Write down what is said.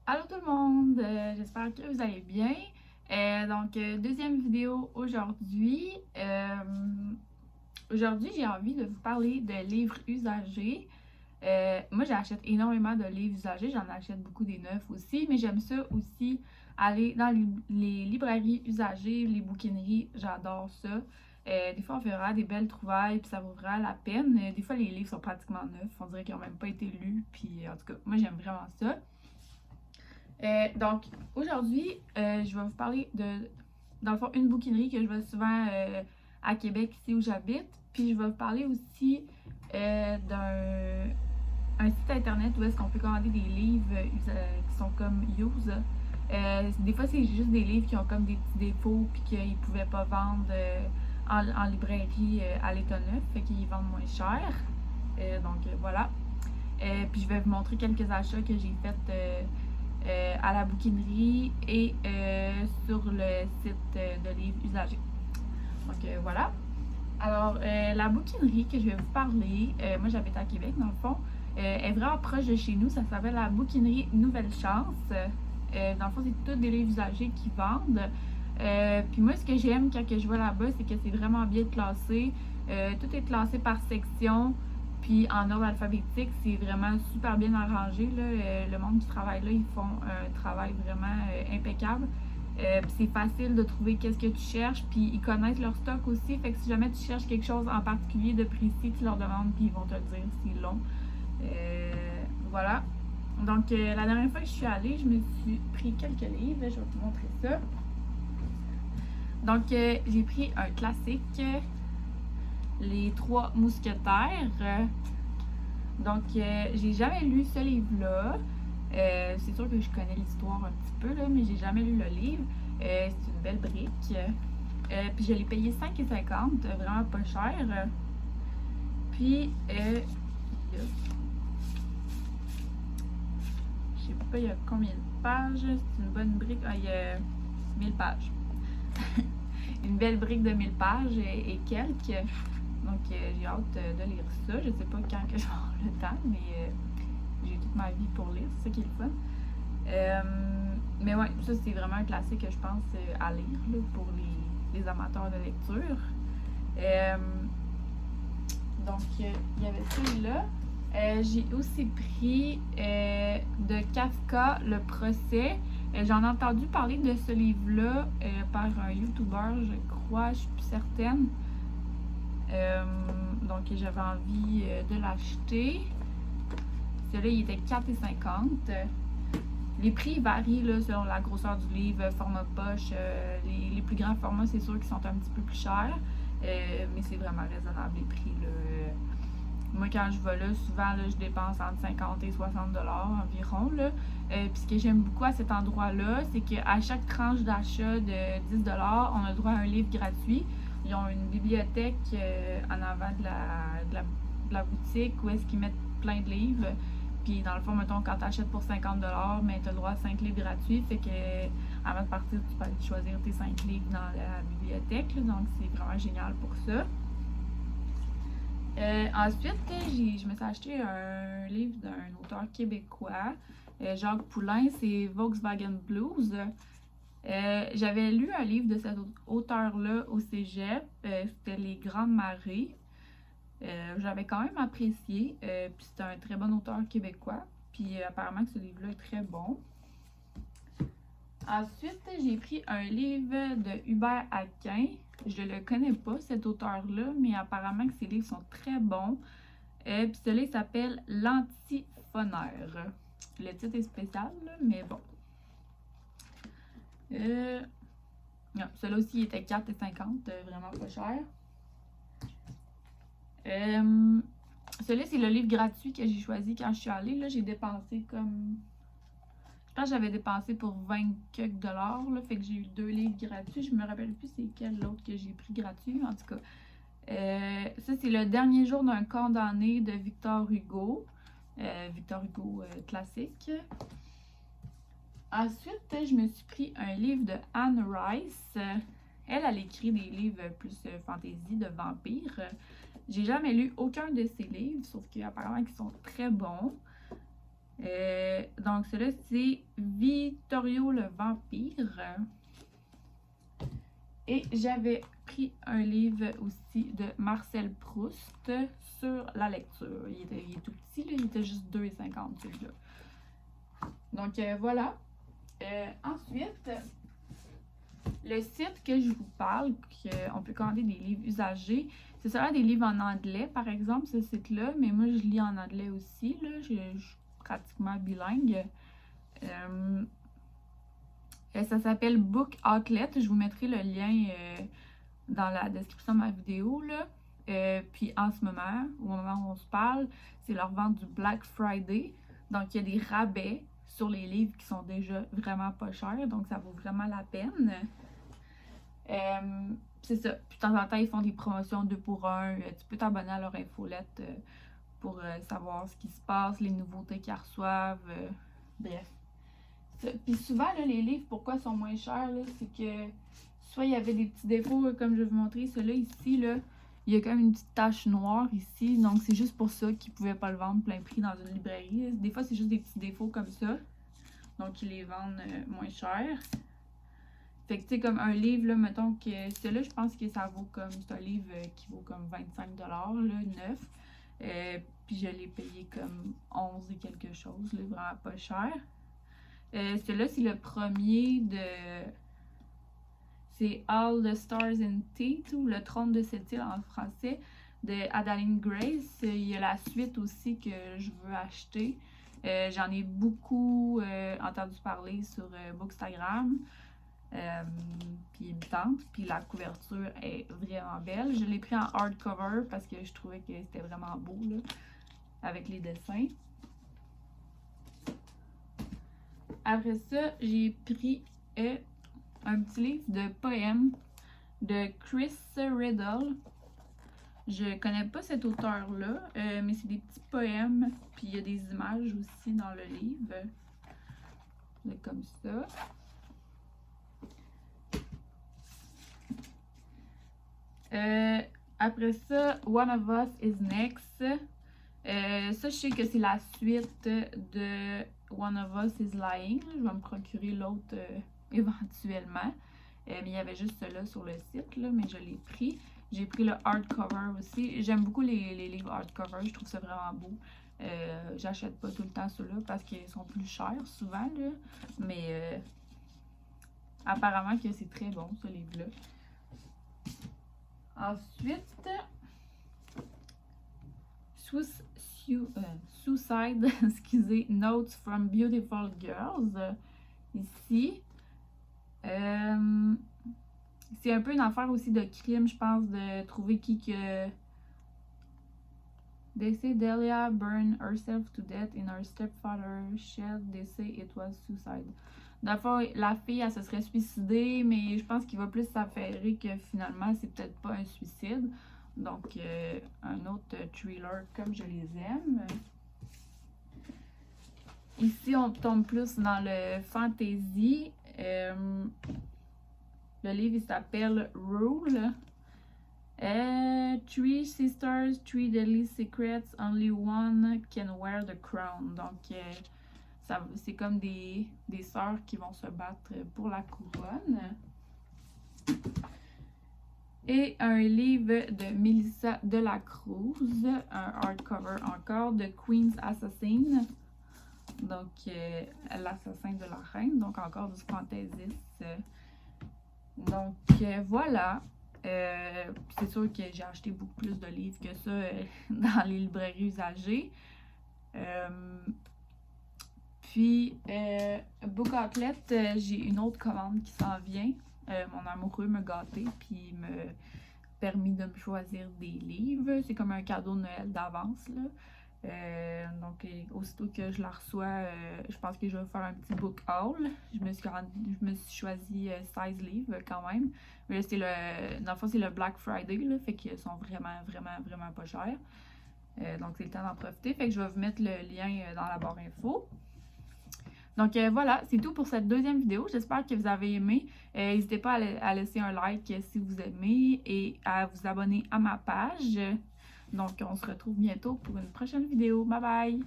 Allô tout le monde, j'espère que vous allez bien. Deuxième vidéo aujourd'hui. Aujourd'hui, j'ai envie de vous parler de livres usagés. Moi, j'achète énormément de livres usagés, j'en achète beaucoup des neufs aussi, mais j'aime ça aussi aller dans les librairies usagées, les bouquineries, j'adore ça. Des fois, on fait vraiment des belles trouvailles, puis ça vaut vraiment la peine. Des fois, les livres sont pratiquement neufs, on dirait qu'ils n'ont même pas été lus, puis en tout cas, moi, j'aime vraiment ça. Donc, aujourd'hui, je vais vous parler dans le fond, une bouquinerie que je vais souvent à Québec, ici où j'habite. Puis, je vais vous parler aussi d'un un site internet où est-ce qu'on peut commander des livres qui sont comme use. Des fois, c'est juste des livres qui ont comme des petits défauts puis qu'ils ne pouvaient pas vendre en librairie à l'état neuf, fait qu'ils vendent moins cher. Voilà. Puis je vais vous montrer quelques achats que j'ai faits à la bouquinerie et sur le site de livres usagés. Voilà. Alors, la bouquinerie que je vais vous parler, moi j'habite à Québec dans le fond, est vraiment proche de chez nous. Ça s'appelle la bouquinerie Nouvelle Chance. Dans le fond, c'est tous des livres usagés qui vendent. Puis moi, ce que j'aime quand je vais là-bas, c'est que c'est vraiment bien classé. Tout est classé par section. Puis en ordre alphabétique, c'est vraiment super bien arrangé. Là. Le monde qui travaille là, ils font un travail vraiment impeccable. Puis c'est facile de trouver qu'est-ce que tu cherches. Puis ils connaissent leur stock aussi. Fait que si jamais tu cherches quelque chose en particulier de précis, tu leur demandes puis ils vont te le dire s'ils l'ont. Voilà. Donc la dernière fois que je suis allée, je me suis pris quelques livres. Je vais vous montrer ça. Donc j'ai pris un classique. Les Trois Mousquetaires. J'ai jamais lu ce livre-là. C'est sûr que je connais l'histoire un petit peu, là, mais j'ai jamais lu le livre. C'est une belle brique. Puis je l'ai payé 5,50, vraiment pas cher. Puis, je sais pas, il y a combien de pages. C'est une bonne brique. Ah, il y a 1000 pages. Une belle brique de 1000 pages et quelques. Donc, j'ai hâte de lire ça. Je sais pas quand que j'aurai le temps, mais j'ai toute ma vie pour lire. C'est ça qui est le fun. Mais ouais, ça, c'est vraiment un classique que je pense à lire là, pour les amateurs de lecture. Il y avait celui-là. J'ai aussi pris de Kafka, Le Procès. J'en ai entendu parler de ce livre-là par un YouTuber, je crois, je suis plus certaine. J'avais envie de l'acheter. Celui-là, il était 4,50. Les prix varient là, selon la grosseur du livre, format poche. Les plus grands formats, c'est sûr qu'ils sont un petit peu plus chers. Mais c'est vraiment raisonnable les prix. Là. Moi, quand je vais là, souvent, là, je dépense entre 50 et 60 environ. Là. Puis ce que j'aime beaucoup à cet endroit-là, c'est qu'à chaque tranche d'achat de 10 on a droit à un livre gratuit. Ils ont une bibliothèque en avant de la boutique où est-ce qu'ils mettent plein de livres. Puis dans le fond, mettons, quand tu achètes pour 50 mais tu as le droit à 5 livres gratuits. Fait que avant de partir, tu peux aller choisir tes 5 livres dans la bibliothèque. Là, donc c'est vraiment génial pour ça. Ensuite, je me suis acheté un livre d'un auteur québécois, Jacques Poulain, c'est Volkswagen Blues. J'avais lu un livre de cet auteur-là au cégep, c'était Les Grandes Marées. J'avais quand même apprécié, puis c'est un très bon auteur québécois, puis apparemment que ce livre-là est très bon. Ensuite, j'ai pris un livre de Hubert Aquin. Je le connais pas, cet auteur-là, mais apparemment que ses livres sont très bons. Puis celui-là, s'appelle L'Antiphoneur. Le titre est spécial, là, mais bon. Non, celui-là aussi, il était 4,50, vraiment pas cher. Celui-là, c'est le livre gratuit que j'ai choisi quand je suis allée. Là, j'ai dépensé comme... Je pense que j'avais dépensé pour 20 quelques dollars. Là, fait que j'ai eu 2 livres gratuits. Je me rappelle plus c'est quel autre que j'ai pris gratuit. En tout cas, ça, c'est Le dernier jour d'un condamné de Victor Hugo. Victor Hugo classique. Ensuite, je me suis pris un livre de Anne Rice. Elle écrit des livres plus fantasy de vampires. J'ai jamais lu aucun de ses livres, sauf qu'apparemment qu'ils sont très bons. Donc, celui-là, c'est Vittorio le Vampire. Et j'avais pris un livre aussi de Marcel Proust sur la lecture. Il est tout petit, là, il était juste 2,50 celui-là. Donc, voilà. Ensuite, le site que je vous parle, qu'on peut commander des livres usagés, c'est seulement des livres en anglais, par exemple, ce site-là, mais moi, je lis en anglais aussi, là, je suis pratiquement bilingue. Ça s'appelle Book Outlet, je vous mettrai le lien dans la description de ma vidéo, là. Puis en ce moment, au moment où on se parle, c'est leur vente du Black Friday, donc il y a des rabais sur les livres qui sont déjà vraiment pas chers, donc ça vaut vraiment la peine. C'est ça. Puis de temps en temps, ils font des promotions 2 pour 1. Tu peux t'abonner à leur infolette pour savoir ce qui se passe, les nouveautés qu'ils reçoivent. Bref. Puis souvent, là, les livres, pourquoi ils sont moins chers, c'est que soit il y avait des petits défauts, comme je vais vous montrer. Celui-là, ici, là, il y a quand même une petite tache noire ici. Donc, c'est juste pour ça qu'ils ne pouvaient pas le vendre plein prix dans une librairie. Des fois, c'est juste des petits défauts comme ça. Donc, ils les vendent moins cher. Fait que, tu sais, comme un livre, là, mettons que celui-là, je pense que ça vaut comme, c'est un livre qui vaut comme 25$, là, neuf. Puis je l'ai payé comme 11 et quelque chose, là, vraiment pas cher. Celui-là, c'est le premier de... C'est All the Stars in Teeth, ou Le Trône de cette île en français, de Adaline Grace. Il y a la suite aussi que je veux acheter. J'en ai beaucoup entendu parler sur Bookstagram. Puis il me tente, puis la couverture est vraiment belle. Je l'ai pris en hardcover parce que je trouvais que c'était vraiment beau là, avec les dessins. Après ça, j'ai pris un petit livre de poèmes de Chris Riddle. Je connais pas cet auteur-là, mais c'est des petits poèmes, puis il y a des images aussi dans le livre. C'est comme ça. Après ça, One of Us is Next. Ça, je sais que c'est la suite de One of Us is Lying. Je vais me procurer l'autre éventuellement. Mais il y avait juste cela sur le site, là, mais je l'ai pris. J'ai pris le hardcover aussi. J'aime beaucoup les livres hardcover. Je trouve ça vraiment beau. J'achète pas tout le temps ceux-là parce qu'ils sont plus chers souvent, là. Mais apparemment que c'est très bon, ce livre-là. Ensuite, Suicide, excusez, Notes from Beautiful Girls, ici. C'est un peu une affaire aussi de crime, je pense, de trouver qui que... They say Delia burned herself to death in her stepfather's shed. They say it was suicide. D'abord, la fille, elle se serait suicidée, mais je pense qu'il va plus s'affairer que finalement, c'est peut-être pas un suicide. Donc, un autre thriller comme je les aime. Ici, on tombe plus dans le fantasy. Le livre, il s'appelle Rule. Three sisters, three deadly secrets, only one can wear the crown. Donc, c'est comme des sœurs qui vont se battre pour la couronne. Et un livre de Melissa Delacruz, un hardcover encore, de Queen's Assassin. Donc, l'assassin de la reine, donc encore du fantaisiste. Donc, voilà. C'est sûr que j'ai acheté beaucoup plus de livres que ça dans les librairies usagées. Puis, Book Outlet, j'ai une autre commande qui s'en vient. Mon amoureux me gâtait, puis me permis de me choisir des livres. C'est comme un cadeau de Noël d'avance, là. Donc, aussitôt que je la reçois, je pense que je vais faire un petit book haul. Je me suis choisi 16 livres quand même. Mais là, dans le fond, c'est le Black Friday, là, fait qu'ils sont vraiment pas chers. Donc, c'est le temps d'en profiter. Fait que je vais vous mettre le lien dans la barre info. Donc, voilà, c'est tout pour cette deuxième vidéo. J'espère que vous avez aimé. N'hésitez pas à laisser un like si vous aimez et à vous abonner à ma page. Donc, on se retrouve bientôt pour une prochaine vidéo. Bye bye!